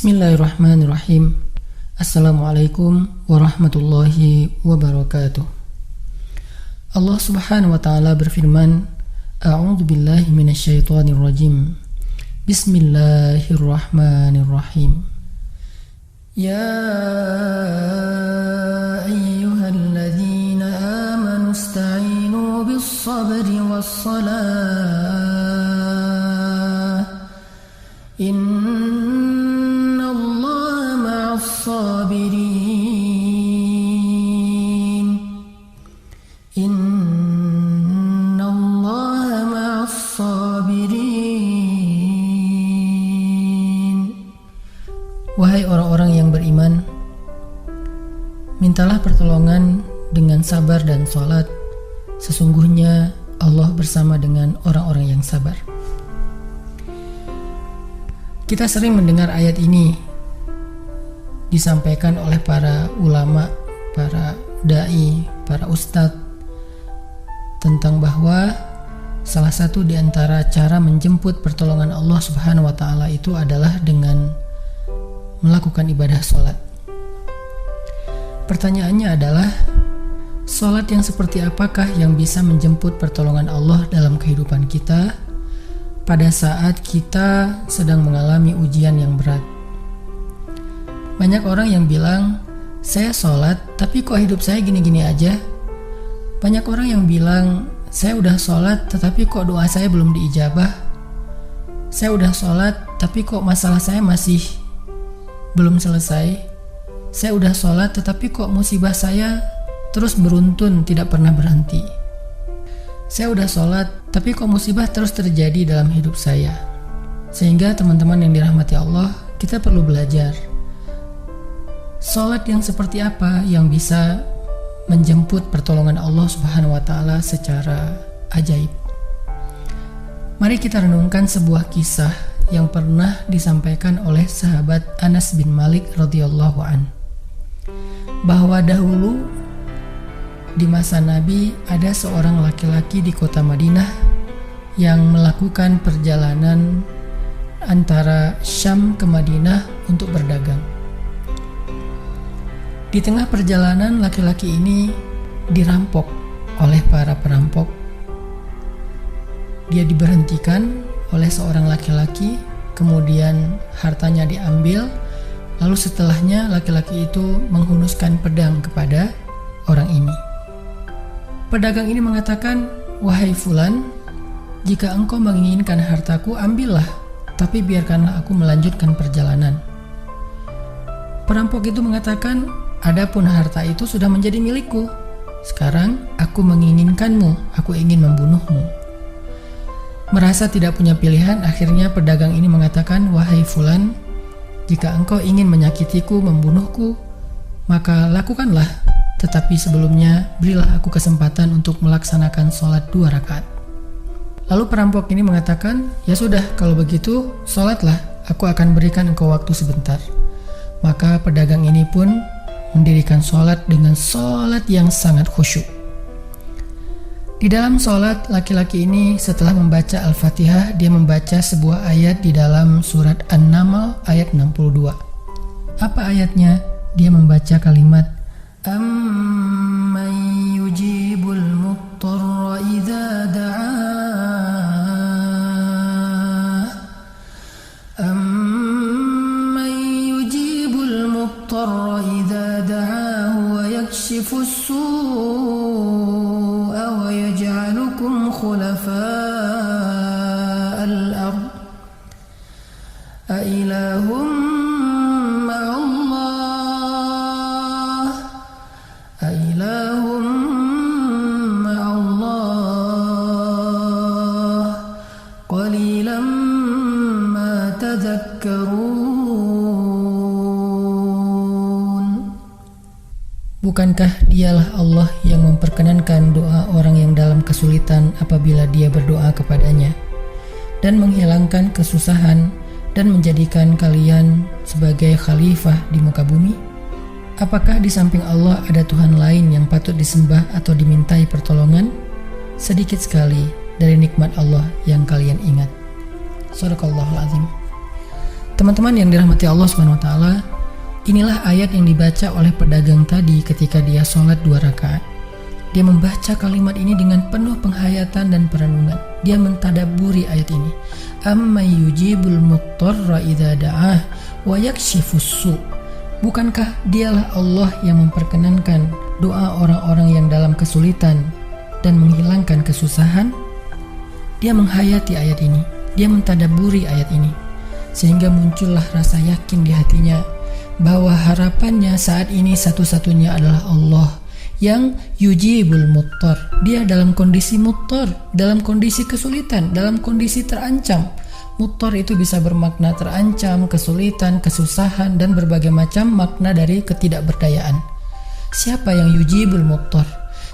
Bismillahirrahmanirrahim. Assalamualaikum warahmatullahi wabarakatuh. Allah subhanahu wa ta'ala berfirman, A'udzu billahi minasyaitonir rajim. Bismillahirrahmanirrahim. Ya ayyuhalladzina amanu ista'inu bis-sabri was-salah. Innallaha ma'as-sabirin. Innallaha ma'as-sabirin. Wahai orang-orang yang beriman, mintalah pertolongan dengan sabar dan salat. Sesungguhnya Allah bersama dengan orang-orang yang sabar. Kita sering mendengar ayat ini disampaikan oleh para ulama, para da'i, para ustadz tentang bahwa salah satu di antara cara menjemput pertolongan Allah Subhanahu wa ta'ala itu adalah dengan melakukan ibadah sholat. Pertanyaannya adalah, sholat yang seperti apakah yang bisa menjemput pertolongan Allah dalam kehidupan kita pada saat kita sedang mengalami ujian yang berat? Banyak orang yang bilang, saya sholat tapi kok hidup saya gini-gini aja. Banyak orang yang bilang, saya udah sholat tetapi kok doa saya belum diijabah. Saya udah sholat tapi kok masalah saya masih belum selesai. Saya udah sholat tetapi kok musibah saya terus beruntun, tidak pernah berhenti. Saya udah sholat tapi kok musibah terus terjadi dalam hidup saya. Sehingga teman-teman yang dirahmati Allah, kita perlu belajar sholat yang seperti apa yang bisa menjemput pertolongan Allah Subhanahu wa ta'ala secara ajaib. Mari kita renungkan sebuah kisah yang pernah disampaikan oleh sahabat Anas bin Malik radhiyallahu an, bahwa dahulu di masa Nabi ada seorang laki-laki di kota Madinah yang melakukan perjalanan antara Syam ke Madinah untuk berdagang. Di tengah perjalanan, laki-laki ini dirampok oleh para perampok. Dia diberhentikan oleh seorang laki-laki, kemudian hartanya diambil, lalu setelahnya laki-laki itu menghunuskan pedang kepada orang ini. Pedagang ini mengatakan, wahai fulan, jika engkau menginginkan hartaku, ambillah, tapi biarkanlah aku melanjutkan perjalanan. Perampok itu mengatakan, adapun harta itu sudah menjadi milikku. Sekarang aku menginginkanmu, aku ingin membunuhmu. Merasa tidak punya pilihan, akhirnya pedagang ini mengatakan, wahai fulan, jika engkau ingin menyakitiku, membunuhku, maka lakukanlah. Tetapi sebelumnya, berilah aku kesempatan untuk melaksanakan sholat 2 rakaat. Lalu perampok ini mengatakan, ya sudah, kalau begitu, sholatlah, aku akan berikan engkau waktu sebentar. Maka pedagang ini pun mendirikan sholat dengan sholat yang sangat khusyuk. Di dalam sholat, laki-laki ini setelah membaca Al-Fatihah, dia membaca sebuah ayat di dalam surat An-Naml ayat 62. Apa ayatnya? Dia membaca kalimat, Amman yujibul muttarra idza da'ah. Amman yujibul muttarra idza da'ahu wa yakshifus su'a wa yaj'alukum khulafa'al ard. A ilahum Bukankah dialah Allah yang memperkenankan doa orang yang dalam kesulitan apabila dia berdoa kepadanya, dan menghilangkan kesusahan dan menjadikan kalian sebagai khalifah di muka bumi? Apakah di samping Allah ada Tuhan lain yang patut disembah atau dimintai pertolongan? Sedikit sekali dari nikmat Allah yang kalian ingat. Shadaqallahul azim. Teman-teman yang dirahmati Allah Subhanahu wa taala, inilah ayat yang dibaca oleh pedagang tadi ketika dia sholat 2 rakaat. Dia membaca kalimat ini dengan penuh penghayatan dan perenungan. Dia mentadabburi ayat ini. Amma yujibul muttarra idza da'ah wa yakshifus su'. Bukankah dialah Allah yang memperkenankan doa orang-orang yang dalam kesulitan dan menghilangkan kesusahan? Dia menghayati ayat ini. Dia mentadabburi ayat ini. Sehingga muncullah rasa yakin di hatinya bahwa harapannya saat ini satu-satunya adalah Allah yang yujibul muttar. Dia dalam kondisi muttar, dalam kondisi kesulitan, dalam kondisi terancam. Muttar itu bisa bermakna terancam, kesulitan, kesusahan, dan berbagai macam makna dari ketidakberdayaan. Siapa yang yujibul muttar?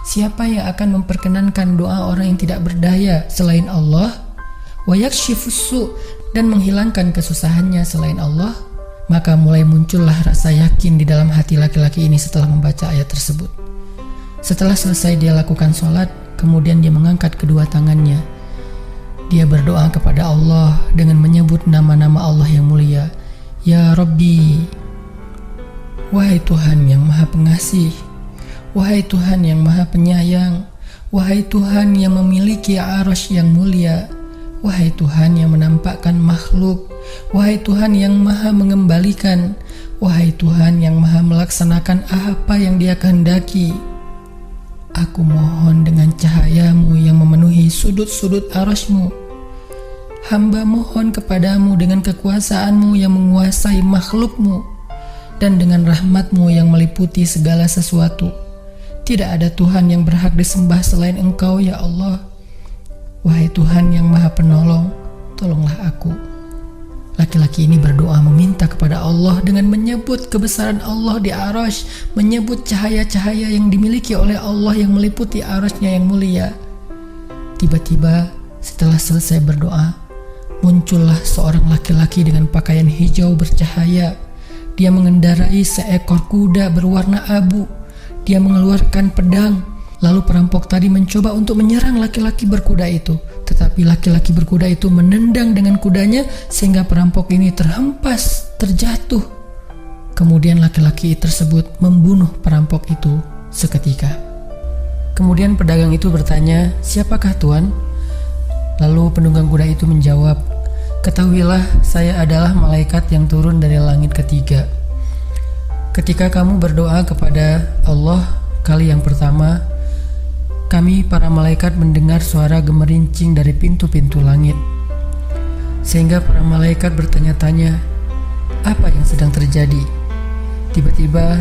Siapa yang akan memperkenankan doa orang yang tidak berdaya selain Allah? Wa yakshifus su', dan menghilangkan kesusahannya selain Allah. Maka mulai muncullah rasa yakin di dalam hati laki-laki ini setelah membaca ayat tersebut. Setelah selesai dia lakukan sholat, kemudian dia mengangkat kedua tangannya. Dia berdoa kepada Allah dengan menyebut nama-nama Allah yang mulia. Ya Rabbi, wahai Tuhan yang maha pengasih, wahai Tuhan yang maha penyayang, wahai Tuhan yang memiliki arasy yang mulia, wahai Tuhan yang menampakkan makhluk, wahai Tuhan yang maha mengembalikan, wahai Tuhan yang maha melaksanakan apa yang Dia kehendaki. Aku mohon dengan cahayamu yang memenuhi sudut-sudut arasy-Mu. Hamba mohon kepadamu dengan kekuasaanmu yang menguasai makhluk-Mu dan dengan rahmat-Mu yang meliputi segala sesuatu. Tidak ada Tuhan yang berhak disembah selain Engkau, ya Allah. Wahai Tuhan yang maha penolong, tolonglah aku. Laki-laki ini berdoa meminta kepada Allah dengan menyebut kebesaran Allah di arasy, menyebut cahaya-cahaya yang dimiliki oleh Allah yang meliputi arasy-Nya yang mulia. Tiba-tiba setelah selesai berdoa, muncullah seorang laki-laki dengan pakaian hijau bercahaya. Dia mengendarai seekor kuda berwarna abu. Dia mengeluarkan pedang. Lalu perampok tadi mencoba untuk menyerang laki-laki berkuda itu. Tetapi laki-laki berkuda itu menendang dengan kudanya sehingga perampok ini terhempas, terjatuh. Kemudian laki-laki tersebut membunuh perampok itu seketika. Kemudian pedagang itu bertanya, "Siapakah Tuan?" Lalu penunggang kuda itu menjawab, "Ketahuilah, saya adalah malaikat yang turun dari langit ketiga. Ketika kamu berdoa kepada Allah kali yang pertama, kami para malaikat mendengar suara gemerincing dari pintu-pintu langit. Sehingga para malaikat bertanya-tanya, apa yang sedang terjadi? Tiba-tiba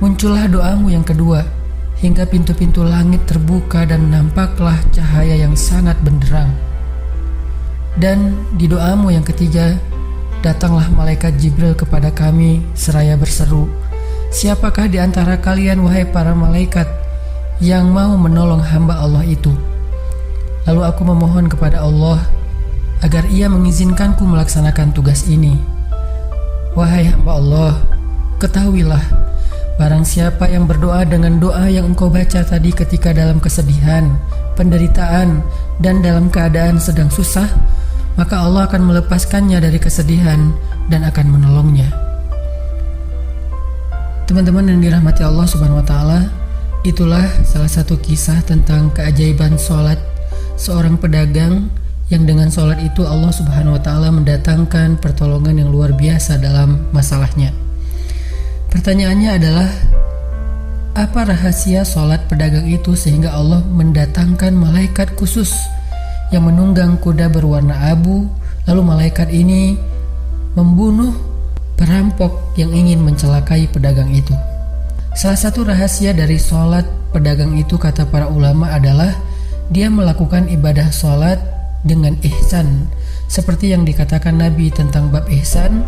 muncullah doamu yang kedua, hingga pintu-pintu langit terbuka dan nampaklah cahaya yang sangat benderang. Dan di doamu yang ketiga, datanglah malaikat Jibril kepada kami seraya berseru, siapakah di antara kalian wahai para malaikat yang mau menolong hamba Allah itu? Lalu aku memohon kepada Allah agar Ia mengizinkanku melaksanakan tugas ini. Wahai hamba Allah, ketahuilah, barang siapa yang berdoa dengan doa yang engkau baca tadi ketika dalam kesedihan, penderitaan, dan dalam keadaan sedang susah, maka Allah akan melepaskannya dari kesedihan dan akan menolongnya." Teman-teman yang dirahmati Allah Subhanahu wa taala, itulah salah satu kisah tentang keajaiban sholat seorang pedagang yang dengan sholat itu Allah Subhanahu wa taala mendatangkan pertolongan yang luar biasa dalam masalahnya. Pertanyaannya adalah, apa rahasia sholat pedagang itu sehingga Allah mendatangkan malaikat khusus yang menunggang kuda berwarna abu, lalu malaikat ini membunuh perampok yang ingin mencelakai pedagang itu? Salah satu rahasia dari sholat pedagang itu, kata para ulama, adalah dia melakukan ibadah sholat dengan ihsan, seperti yang dikatakan Nabi tentang bab ihsan,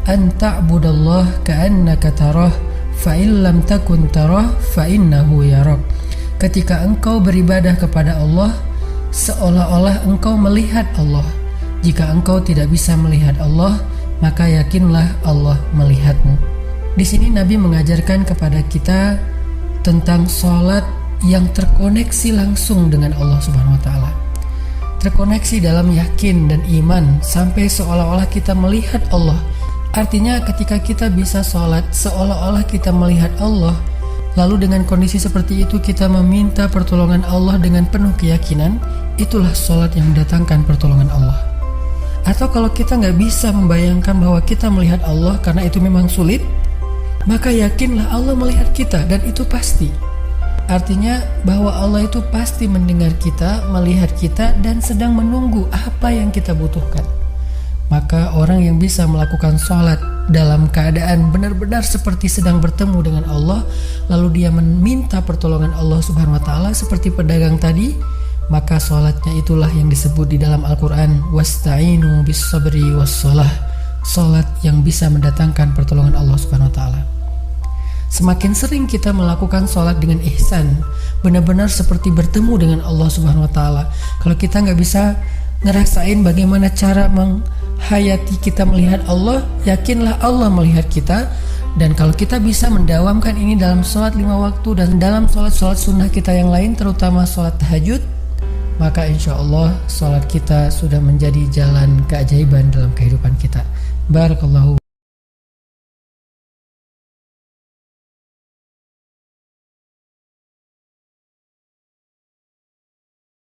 an ta'budallah ka'annaka tarah fa illam takun tarah fa innahu yarak. Ketika engkau beribadah kepada Allah, seolah-olah engkau melihat Allah. Jika engkau tidak bisa melihat Allah, maka yakinlah Allah melihatmu. Di sini Nabi mengajarkan kepada kita tentang sholat yang terkoneksi langsung dengan Allah Subhanahu wa taala. terkoneksi dalam yakin dan iman sampai seolah-olah kita melihat Allah. Artinya ketika kita bisa sholat seolah-olah kita melihat Allah, lalu dengan kondisi seperti itu kita meminta pertolongan Allah dengan penuh keyakinan, itulah sholat yang mendatangkan pertolongan Allah. Atau kalau kita nggak bisa membayangkan bahwa kita melihat Allah karena itu memang sulit, maka yakinlah Allah melihat kita dan itu pasti. Artinya bahwa Allah itu pasti mendengar kita, melihat kita, dan sedang menunggu apa yang kita butuhkan. Maka orang yang bisa melakukan sholat dalam keadaan benar-benar seperti sedang bertemu dengan Allah, lalu dia meminta pertolongan Allah Subhanahu wa Ta'ala seperti pedagang tadi, maka sholatnya itulah yang disebut di dalam Al-Quran wasta'inu bis sabri was sholah, sholat yang bisa mendatangkan pertolongan Allah Subhanahu wa Ta'ala. Semakin sering kita melakukan sholat dengan ihsan, benar-benar seperti bertemu dengan Allah Subhanahu wa Ta'ala. Kalau kita nggak bisa ngerasain bagaimana cara menghayati kita melihat Allah, yakinlah Allah melihat kita. Dan kalau kita bisa mendawamkan ini dalam sholat 5 waktu dan dalam sholat-sholat sunnah kita yang lain, terutama sholat tahajud, maka insya Allah sholat kita sudah menjadi jalan keajaiban dalam kehidupan kita. Barakallahu.